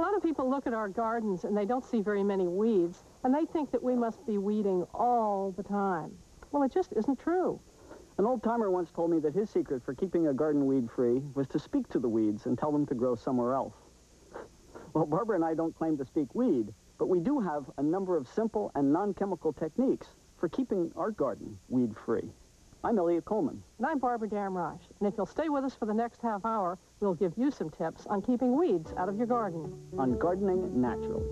A lot of people look at our gardens and they don't see very many weeds, and they think that we must be weeding all the time. Well, it just isn't true. An old-timer once told me that his secret for keeping a garden weed-free was to speak to the weeds and tell them to grow somewhere else. Well, Barbara and I don't claim to speak weed, but we do have a number of simple and non-chemical techniques for keeping our garden weed-free. I'm Elliot Coleman. And I'm Barbara Damrosch. And if you'll stay with us for the next half hour, we'll give you some tips on keeping weeds out of your garden. On Gardening Naturally.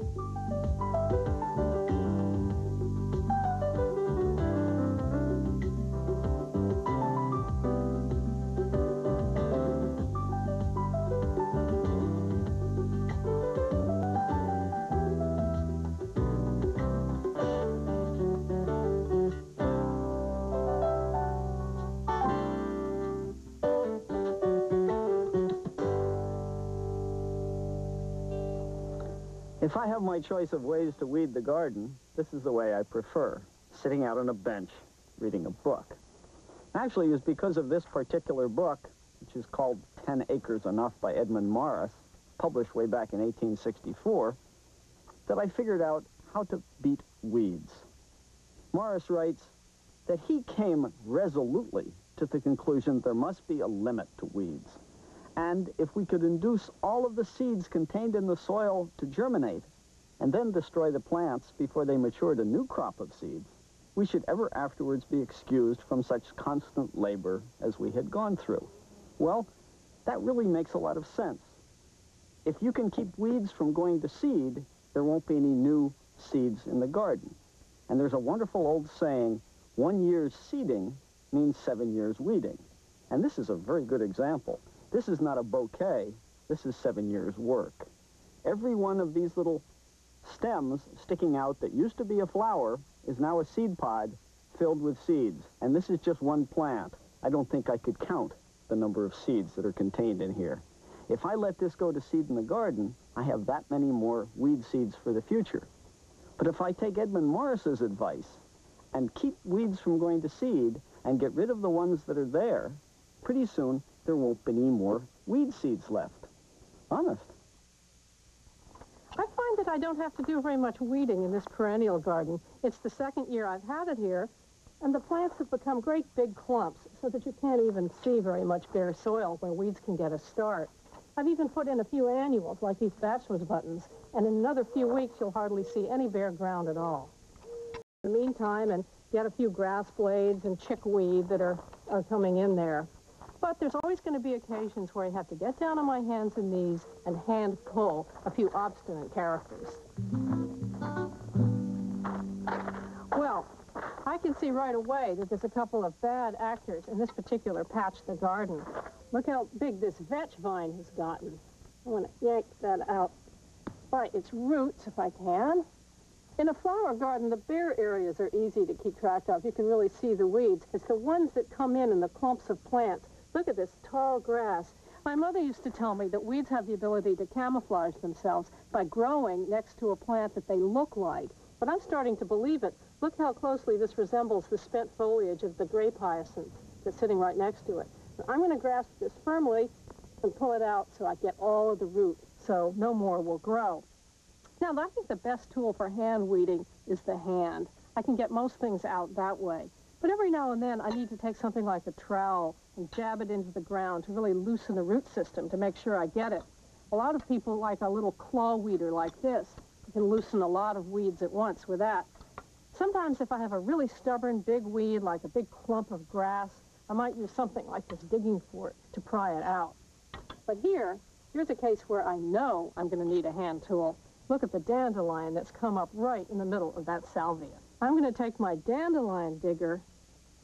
If I have my choice of ways to weed the garden, this is the way I prefer, sitting out on a bench, reading a book. Actually, it was because of this particular book, which is called 10 Acres Enough by Edmund Morris, published way back in 1864, that I figured out how to beat weeds. Morris writes that he came resolutely to the conclusion there must be a limit to weeds. And if we could induce all of the seeds contained in the soil to germinate and then destroy the plants before they matured a new crop of seeds, we should ever afterwards be excused from such constant labor as we had gone through. Well, that really makes a lot of sense. If you can keep weeds from going to seed, there won't be any new seeds in the garden. And there's a wonderful old saying, 1 year's seeding means 7 years weeding. And this is a very good example. This is not a bouquet, this is 7 years' work. Every one of these little stems sticking out that used to be a flower is now a seed pod filled with seeds. And this is just one plant. I don't think I could count the number of seeds that are contained in here. If I let this go to seed in the garden, I have that many more weed seeds for the future. But if I take Edmund Morris's advice and keep weeds from going to seed and get rid of the ones that are there, pretty soon there won't be any more weed seeds left. Honest. I find that I don't have to do very much weeding in this perennial garden. It's the second year I've had it here, and the plants have become great big clumps so that you can't even see very much bare soil where weeds can get a start. I've even put in a few annuals, like these bachelor's buttons, and in another few weeks you'll hardly see any bare ground at all. In the meantime, and get a few grass blades and chickweed that are coming in there. But there's always going to be occasions where I have to get down on my hands and knees and hand pull a few obstinate characters. Well, I can see right away that there's a couple of bad actors in this particular patch of the garden. Look how big this vetch vine has gotten. I want to yank that out by its roots if I can. In a flower garden, the bare areas are easy to keep track of. You can really see the weeds. It's the ones that come in the clumps of plants. Look at this tall grass. My mother used to tell me that weeds have the ability to camouflage themselves by growing next to a plant that they look like. But I'm starting to believe it. Look how closely this resembles the spent foliage of the grape hyacinth that's sitting right next to it. So I'm going to grasp this firmly and pull it out so I get all of the root, so no more will grow. Now, I think the best tool for hand weeding is the hand. I can get most things out that way. But every now and then, I need to take something like a trowel and jab it into the ground to really loosen the root system to make sure I get it. A lot of people like a little claw weeder like this. You can loosen a lot of weeds at once with that. Sometimes if I have a really stubborn big weed, like a big clump of grass, I might use something like this digging fork to pry it out. But here's a case where I know I'm going to need a hand tool. Look at the dandelion that's come up right in the middle of that salvia. I'm going to take my dandelion digger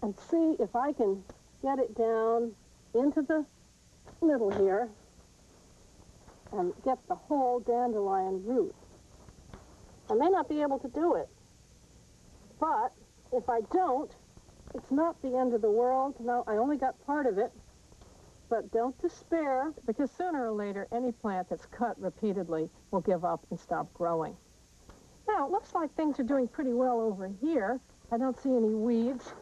and see if I can get it down into the middle here and get the whole dandelion root. I may not be able to do it, but if I don't, it's not the end of the world. No, I only got part of it, but don't despair, because sooner or later, any plant that's cut repeatedly will give up and stop growing. Now, it looks like things are doing pretty well over here. I don't see any weeds.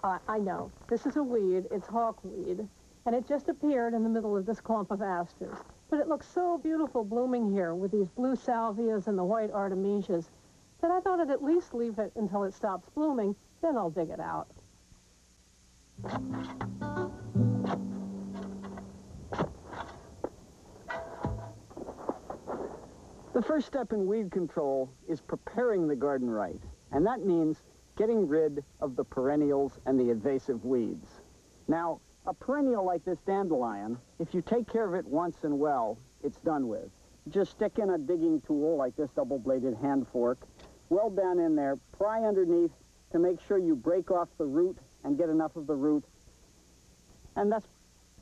I know, this is a weed. It's hawkweed, and it just appeared in the middle of this clump of asters. But it looks so beautiful blooming here with these blue salvias and the white artemisias that I thought I'd at least leave it until it stops blooming, then I'll dig it out. The first step in weed control is preparing the garden right, and that means getting rid of the perennials and the invasive weeds. Now, a perennial like this dandelion, if you take care of it once and well, it's done with. Just stick in a digging tool like this double-bladed hand fork, well down in there, pry underneath to make sure you break off the root and get enough of the root, and that's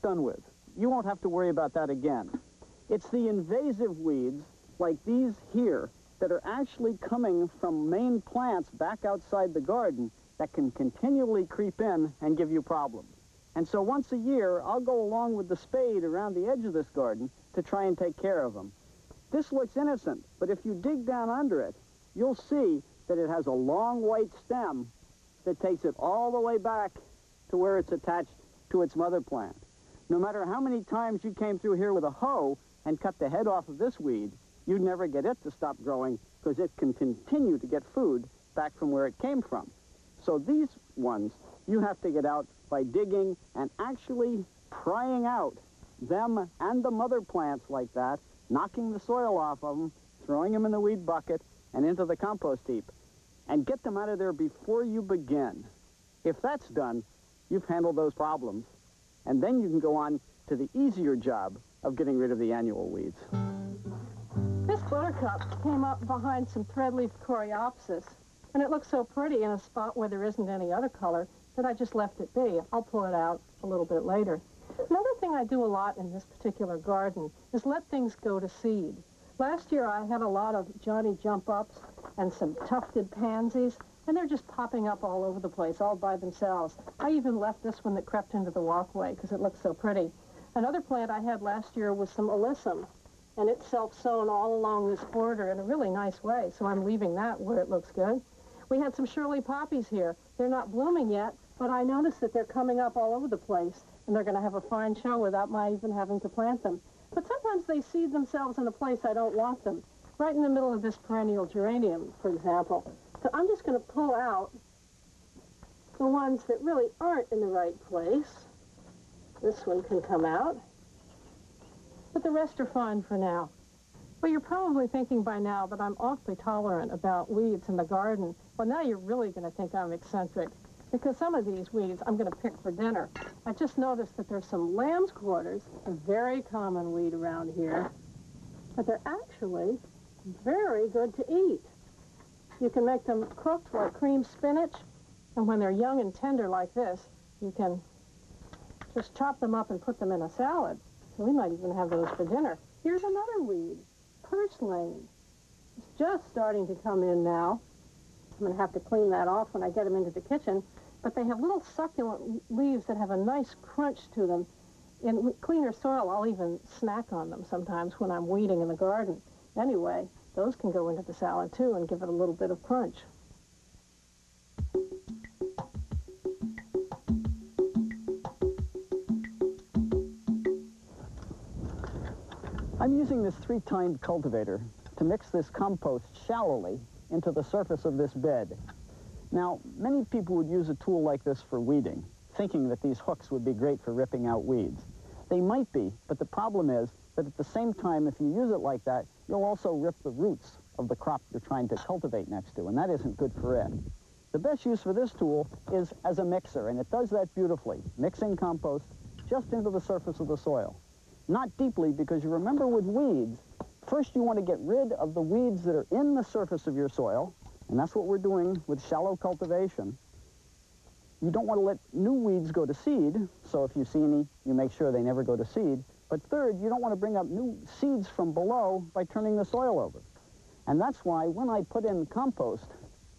done with. You won't have to worry about that again. It's the invasive weeds, like these here, that are actually coming from main plants back outside the garden that can continually creep in and give you problems. And so once a year, I'll go along with the spade around the edge of this garden to try and take care of them. This looks innocent, but if you dig down under it, you'll see that it has a long white stem that takes it all the way back to where it's attached to its mother plant. No matter how many times you came through here with a hoe and cut the head off of this weed, you'd never get it to stop growing because it can continue to get food back from where it came from. So these ones, you have to get out by digging and actually prying out them and the mother plants like that, knocking the soil off of them, throwing them in the weed bucket and into the compost heap, and get them out of there before you begin. If that's done, you've handled those problems, and then you can go on to the easier job of getting rid of the annual weeds. This buttercup came up behind some threadleaf coreopsis, and it looks so pretty in a spot where there isn't any other color that I just left it be. I'll pull it out a little bit later. Another thing I do a lot in this particular garden is let things go to seed. Last year I had a lot of Johnny jump-ups and some tufted pansies, and they're just popping up all over the place, all by themselves. I even left this one that crept into the walkway because it looks so pretty. Another plant I had last year was some alyssum, and it's self-sown all along this border in a really nice way, so I'm leaving that where it looks good. We had some Shirley Poppies here. They're not blooming yet, but I noticed that they're coming up all over the place, and they're going to have a fine show without my even having to plant them. But sometimes they seed themselves in a place I don't want them, right in the middle of this perennial geranium, for example. So I'm just going to pull out the ones that really aren't in the right place. This one can come out, but the rest are fine for now. Well, you're probably thinking by now that I'm awfully tolerant about weeds in the garden. Well, now you're really going to think I'm eccentric, because some of these weeds I'm going to pick for dinner. I just noticed that there's some lamb's quarters, a very common weed around here, but they're actually very good to eat. You can make them cooked like cream spinach, and when they're young and tender like this, you can just chop them up and put them in a salad. So we might even have those for dinner. Here's another weed, purslane. It's just starting to come in now. I'm going to have to clean that off when I get them into the kitchen. But they have little succulent leaves that have a nice crunch to them. In cleaner soil, I'll even snack on them sometimes when I'm weeding in the garden. Anyway, those can go into the salad too and give it a little bit of crunch. I'm using this 3-tined cultivator to mix this compost shallowly into the surface of this bed. Now, many people would use a tool like this for weeding, thinking that these hooks would be great for ripping out weeds. They might be, but the problem is that at the same time, if you use it like that, you'll also rip the roots of the crop you're trying to cultivate next to, and that isn't good for it. The best use for this tool is as a mixer, and it does that beautifully, mixing compost just into the surface of the soil. Not deeply, because you remember with weeds, first you want to get rid of the weeds that are in the surface of your soil, and that's what we're doing with shallow cultivation. You don't want to let new weeds go to seed, so if you see any, you make sure they never go to seed. But third, you don't want to bring up new seeds from below by turning the soil over. And that's why when I put in compost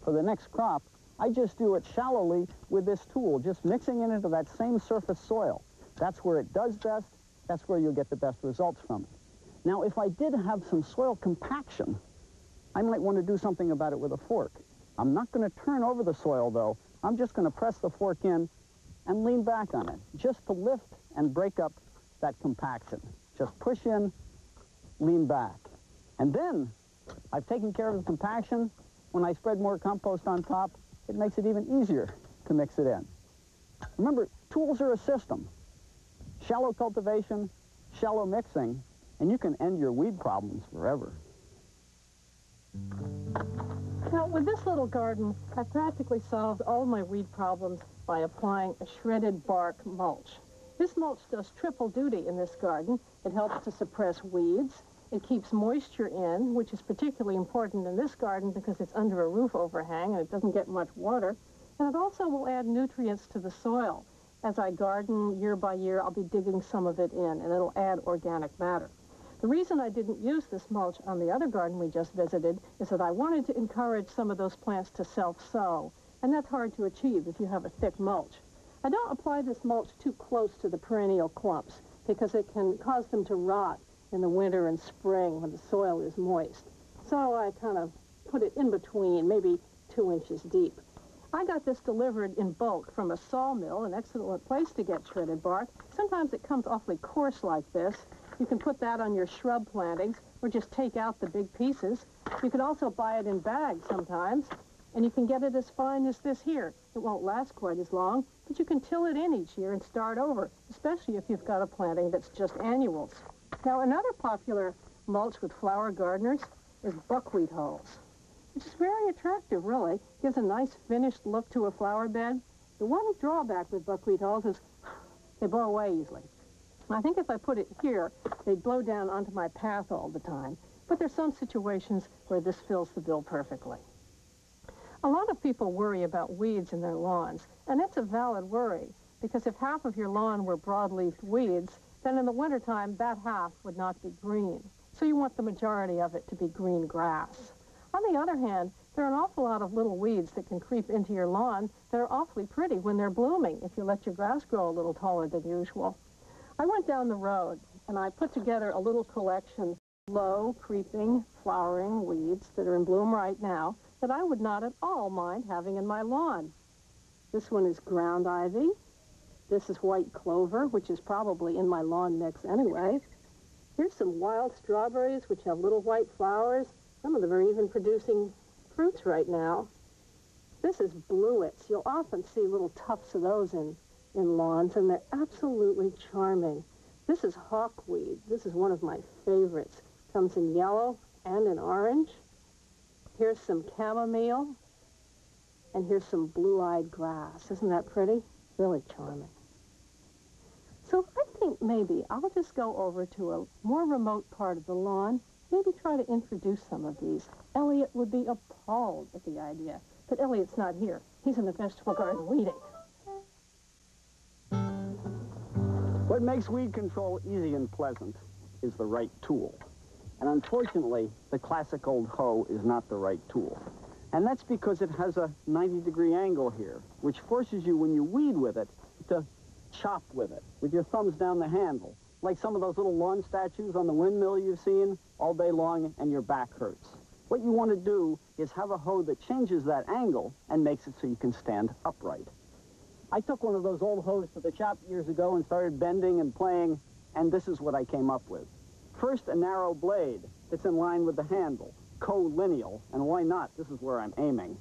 for the next crop, I just do it shallowly with this tool, just mixing it into that same surface soil. That's where it does best. That's where you'll get the best results from it. Now, if I did have some soil compaction, I might want to do something about it with a fork. I'm not going to turn over the soil, though. I'm just going to press the fork in and lean back on it, just to lift and break up that compaction. Just push in lean back. And then I've taken care of the compaction. When I spread more compost on top, it makes it even easier to mix it in. Remember, tools are a system. Shallow cultivation, shallow mixing, and you can end your weed problems forever. Now, with this little garden, I practically solved all my weed problems by applying a shredded bark mulch. This mulch does triple duty in this garden. It helps to suppress weeds. It keeps moisture in, which is particularly important in this garden because it's under a roof overhang and it doesn't get much water. And it also will add nutrients to the soil. As I garden year by year, I'll be digging some of it in, and it'll add organic matter. The reason I didn't use this mulch on the other garden we just visited is that I wanted to encourage some of those plants to self-sow, and that's hard to achieve if you have a thick mulch. I don't apply this mulch too close to the perennial clumps because it can cause them to rot in the winter and spring when the soil is moist. So I kind of put it in between, maybe 2 inches deep. I got this delivered in bulk from a sawmill, an excellent place to get shredded bark. Sometimes it comes awfully coarse like this. You can put that on your shrub plantings or just take out the big pieces. You can also buy it in bags sometimes, and you can get it as fine as this here. It won't last quite as long, but you can till it in each year and start over, especially if you've got a planting that's just annuals. Now, another popular mulch with flower gardeners is buckwheat hulls, which is very attractive, really. Gives a nice finished look to a flower bed. The one drawback with buckwheat hulls is they blow away easily. I think if I put it here, they'd blow down onto my path all the time. But there's some situations where this fills the bill perfectly. A lot of people worry about weeds in their lawns, and it's a valid worry, because if half of your lawn were broadleaf weeds, then in the wintertime, that half would not be green. So you want the majority of it to be green grass. On the other hand, there are an awful lot of little weeds that can creep into your lawn that are awfully pretty when they're blooming if you let your grass grow a little taller than usual. I went down the road and I put together a little collection of low, creeping, flowering weeds that are in bloom right now that I would not at all mind having in my lawn. This one is ground ivy. This is white clover, which is probably in my lawn mix anyway. Here's some wild strawberries, which have little white flowers. Some of them are even producing fruits right now. This is bluets. You'll often see little tufts of those in lawns, and they're absolutely charming. This is hawkweed. This is one of my favorites. Comes in yellow and in orange. Here's some chamomile, and here's some blue-eyed grass. Isn't that pretty? Really charming. So I think maybe I'll just go over to a more remote part of the lawn, maybe try to introduce some of these. Elliot would be appalled at the idea, but Elliot's not here. He's in the vegetable garden weeding. What makes weed control easy and pleasant is the right tool. And unfortunately, the classic old hoe is not the right tool. And that's because it has a 90-degree angle here, which forces you, when you weed with it, to chop with it, with your thumbs down the handle, like some of those little lawn statues on the windmill you've seen all day long, and your back hurts. What you want to do is have a hoe that changes that angle and makes it so you can stand upright. I took one of those old hoes to the shop years ago and started bending and playing, and this is what I came up with. First, a narrow blade that's in line with the handle, collineal, and why not? This is where I'm aiming.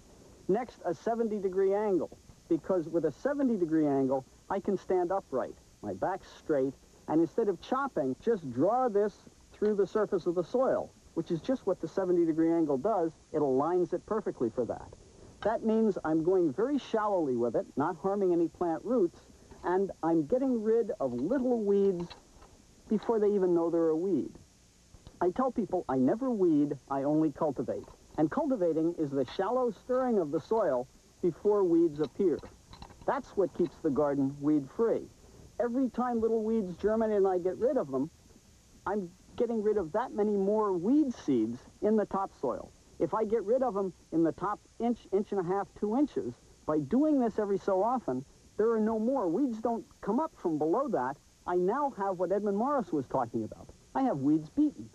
Next, a 70-degree angle, because with a 70-degree angle, I can stand upright, my back's straight, and instead of chopping, just draw this through the surface of the soil, which is just what the 70-degree angle does. It aligns it perfectly for that. That means I'm going very shallowly with it, not harming any plant roots, and I'm getting rid of little weeds before they even know they're a weed. I tell people I never weed, I only cultivate. And cultivating is the shallow stirring of the soil before weeds appear. That's what keeps the garden weed-free. Every time little weeds germinate and I get rid of them, I'm getting rid of that many more weed seeds in the topsoil. If I get rid of them in the top inch, inch and a half, 2 inches, by doing this every so often, there are no more. Weeds don't come up from below that. I now have what Edmund Morris was talking about. I have weeds beaten.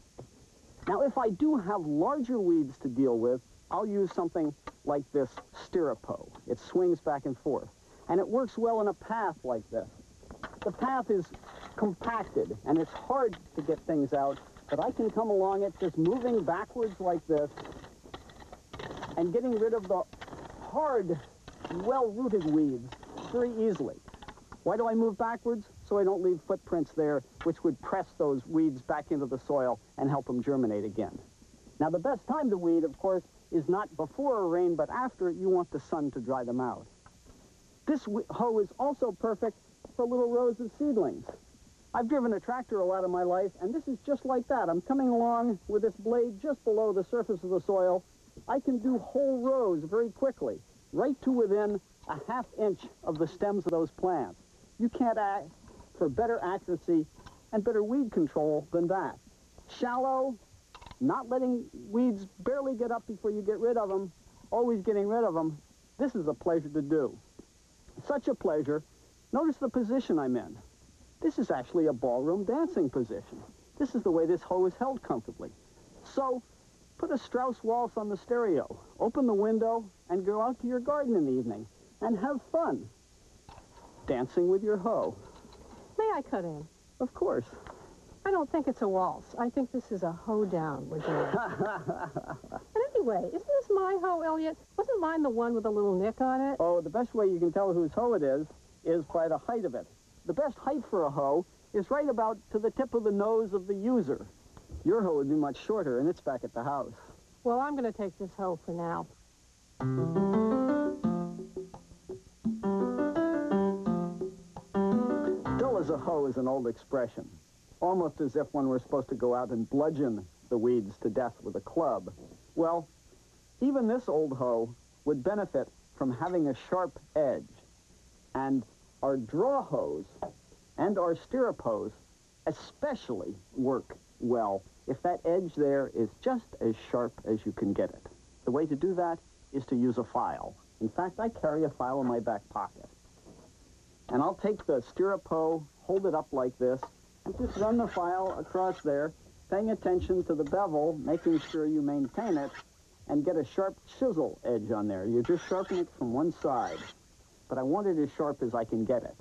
Now, if I do have larger weeds to deal with, I'll use something like this stirrupo. It swings back and forth, and it works well in a path like this. The path is compacted, and it's hard to get things out But I can come along it just moving backwards like this and getting rid of the hard, well-rooted weeds very easily. Why do I move backwards? So I don't leave footprints there, which would press those weeds back into the soil and help them germinate again. Now, the best time to weed, of course, is not before a rain, but after. You want the sun to dry them out. This hoe is also perfect for little rows of seedlings. I've driven a tractor a lot of my life, and this is just like that. I'm coming along with this blade just below the surface of the soil. I can do whole rows very quickly, right to within a ½ inch of the stems of those plants. You can't ask for better accuracy and better weed control than that. Shallow, not letting weeds barely get up before you get rid of them, always getting rid of them. This is a pleasure to do. Such a pleasure. Notice the position I'm in. This is actually a ballroom dancing position. This is the way this hoe is held comfortably. So, put a Strauss waltz on the stereo, open the window, and go out to your garden in the evening, and have fun dancing with your hoe. May I cut in? Of course. I don't think it's a waltz. I think this is a hoedown we're doing. And anyway, isn't this my hoe, Elliot? Wasn't mine the one with a little nick on it? Oh, the best way you can tell whose hoe it is by the height of it. The best height for a hoe is right about to the tip of the nose of the user. Your hoe would be much shorter, and it's back at the house. Well, I'm going to take this hoe for now. Dull as a hoe is an old expression, almost as if one were supposed to go out and bludgeon the weeds to death with a club. Well, even this old hoe would benefit from having a sharp edge, and our draw hoes and our stirrup hoes especially work well if that edge there is just as sharp as you can get it. The way to do that is to use a file. In fact, I carry a file in my back pocket. And I'll take the stirrup hoe, hold it up like this, and just run the file across there, paying attention to the bevel, making sure you maintain it, and get a sharp chisel edge on there. You just sharpen it from one side. But I want it as sharp as I can get it.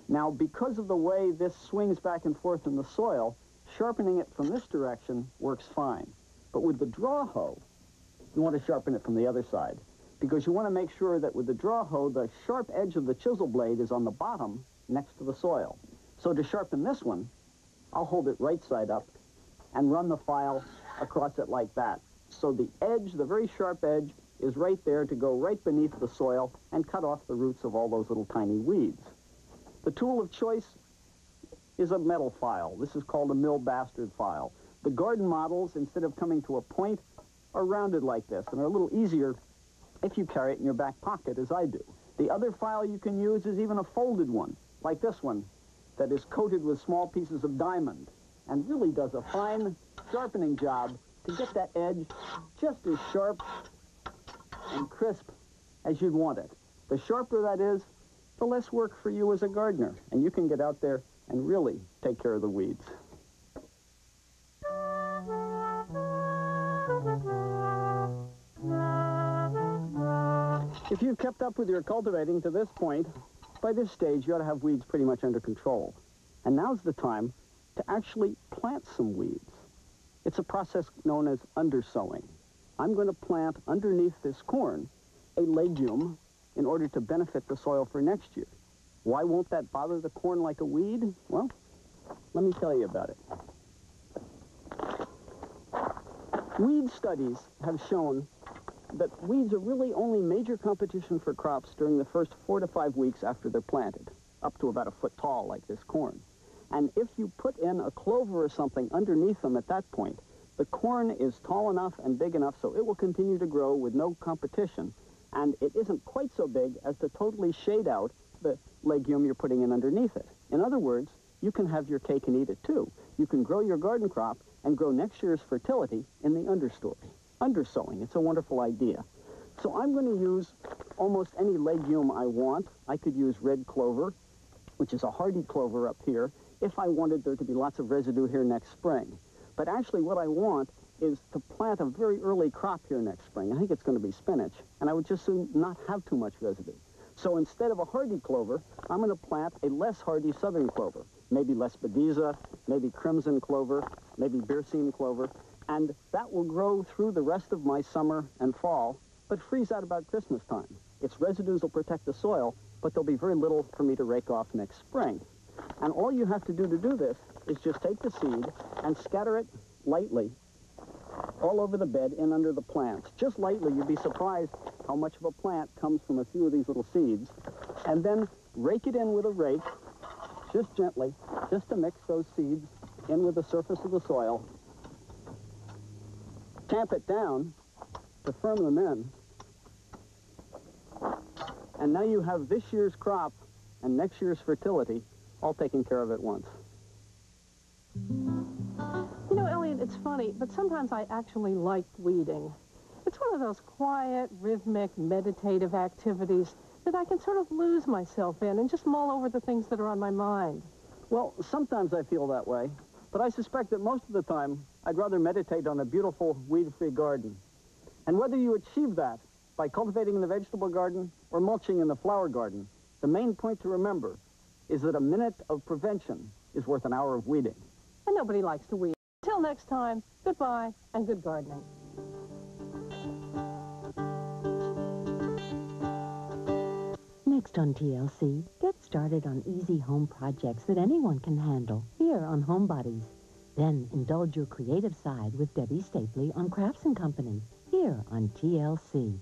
Now, because of the way this swings back and forth in the soil, sharpening it from this direction works fine. But with the draw hoe, you want to sharpen it from the other side, because you want to make sure that with the draw hoe, the sharp edge of the chisel blade is on the bottom next to the soil. So to sharpen this one, I'll hold it right side up and run the file across it like that. So the edge, the very sharp edge, is right there to go right beneath the soil and cut off the roots of all those little tiny weeds. The tool of choice is a metal file. This is called a mill bastard file. The garden models, instead of coming to a point, are rounded like this and are a little easier if you carry it in your back pocket, as I do. The other file you can use is even a folded one, like this one, that is coated with small pieces of diamond and really does a fine sharpening job to get that edge just as sharp and crisp as you'd want it. The sharper that is, the less work for you as a gardener, and you can get out there and really take care of the weeds. If you've kept up with your cultivating to this point, by this stage you ought to have weeds pretty much under control. And now's the time to actually plant some weeds. It's a process known as undersowing. I'm going to plant underneath this corn a legume in order to benefit the soil for next year. Why won't that bother the corn like a weed? Well, let me tell you about it. Weed studies have shown that weeds are really only major competition for crops during the first 4 to 5 weeks after they're planted, up to about a foot tall like this corn. And if you put in a clover or something underneath them at that point, the corn is tall enough and big enough so it will continue to grow with no competition, and it isn't quite so big as to totally shade out the legume you're putting in underneath it. In other words, you can have your cake and eat it too. You can grow your garden crop and grow next year's fertility in the understory. Undersowing, it's a wonderful idea. So I'm going to use almost any legume I want. I could use red clover, which is a hardy clover up here, if I wanted there to be lots of residue here next spring. But actually what I want is to plant a very early crop here next spring. I think it's going to be spinach, and I would just soon not have too much residue. So instead of a hardy clover, I'm going to plant a less hardy southern clover. maybe lespedeza, maybe crimson clover, maybe berseem clover, and that will grow through the rest of my summer and fall, but freeze out about Christmas time. Its residues will protect the soil, but there'll be very little for me to rake off next spring. And all you have to do this is just take the seed and scatter it lightly all over the bed and under the plants. Just lightly. You'd be surprised how much of a plant comes from a few of these little seeds. And then rake it in with a rake, just gently, just to mix those seeds in with the surface of the soil. Tamp it down to firm them in. And now you have this year's crop and next year's fertility all taken care of at once. You know, Elliot, it's funny, but sometimes I actually like weeding. It's one of those quiet, rhythmic, meditative activities that I can sort of lose myself in and just mull over the things that are on my mind. Well, sometimes I feel that way, but I suspect that most of the time I'd rather meditate on a beautiful weed-free garden. And whether you achieve that by cultivating in the vegetable garden or mulching in the flower garden, the main point to remember is that a minute of prevention is worth an hour of weeding. And nobody likes to weed. Until next time, goodbye and good gardening. Next on TLC, get started on easy home projects that anyone can handle here on Homebodies. Then indulge your creative side with Debbie Stapley on Crafts & Company here on TLC.